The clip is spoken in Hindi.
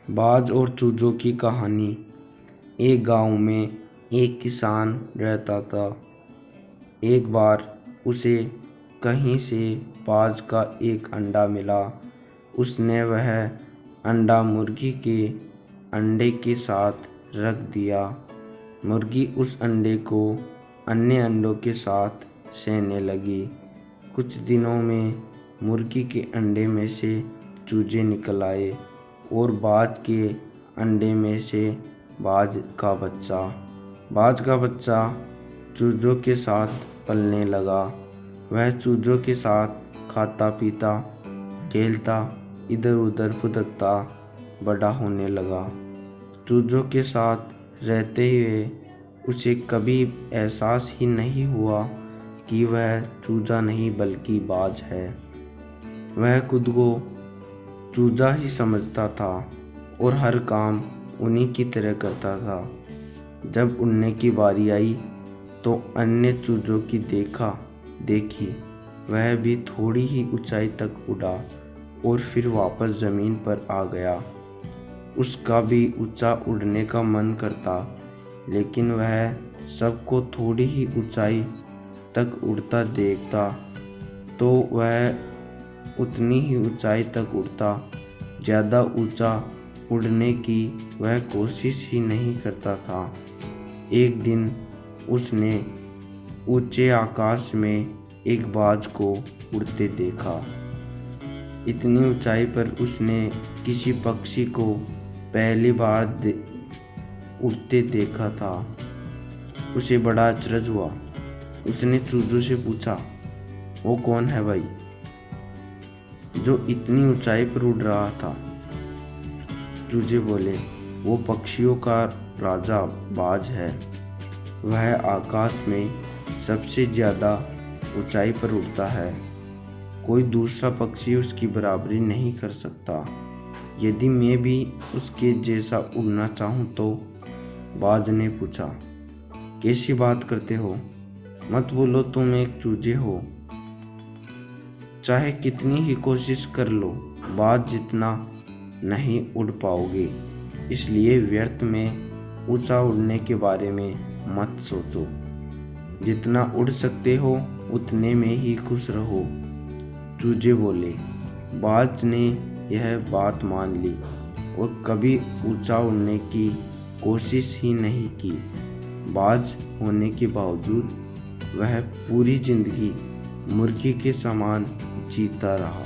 बाज और चूजों की कहानी। एक गांव में एक किसान रहता था। एक बार उसे कहीं से बाज का एक अंडा मिला। उसने वह अंडा मुर्गी के अंडे के साथ रख दिया। मुर्गी उस अंडे को अन्य अंडों के साथ सहने लगी। कुछ दिनों में मुर्गी के अंडे में से चूजे निकल आए और बाज के अंडे में से बाज का बच्चा चूजों के साथ पलने लगा। वह चूजों के साथ खाता पीता खेलता इधर उधर फुदकता बड़ा होने लगा। चूजों के साथ रहते हुए उसे कभी एहसास ही नहीं हुआ कि वह चूजा नहीं बल्कि बाज है। वह खुद को चूजा ही समझता था और हर काम उन्हीं की तरह करता था। जब उड़ने की बारी आई तो अन्य चूजों की देखी वह भी थोड़ी ही ऊंचाई तक उड़ा और फिर वापस जमीन पर आ गया। उसका भी ऊंचा उड़ने का मन करता, लेकिन वह सबको थोड़ी ही ऊंचाई तक उड़ता देखता तो वह उतनी ही ऊंचाई तक उड़ता। ज़्यादा ऊंचा उड़ने की वह कोशिश ही नहीं करता था। एक दिन उसने ऊंचे आकाश में एक बाज को उड़ते देखा। इतनी ऊंचाई पर उसने किसी पक्षी को पहली बार उड़ते देखा था। उसे बड़ा अचरज हुआ। उसने चूजों से पूछा, वो कौन है भाई जो इतनी ऊंचाई पर उड़ रहा था? चूजे बोले, वो पक्षियों का राजा बाज है। वह आकाश में सबसे ज़्यादा ऊंचाई पर उड़ता है। कोई दूसरा पक्षी उसकी बराबरी नहीं कर सकता। यदि मैं भी उसके जैसा उड़ना चाहूँ तो? बाज ने पूछा। कैसी बात करते हो? मत बोलो तुम एक चूजे हो। चाहे कितनी ही कोशिश कर लो, बाज जितना नहीं उड़ पाओगे। इसलिए व्यर्थ में ऊंचा उड़ने के बारे में मत सोचो। जितना उड़ सकते हो उतने में ही खुश रहो। चूजे बोले। बाज ने यह बात मान ली और कभी ऊंचा उड़ने की कोशिश ही नहीं की। बाज होने के बावजूद वह पूरी जिंदगी मुर्गी के समान जीता रहा।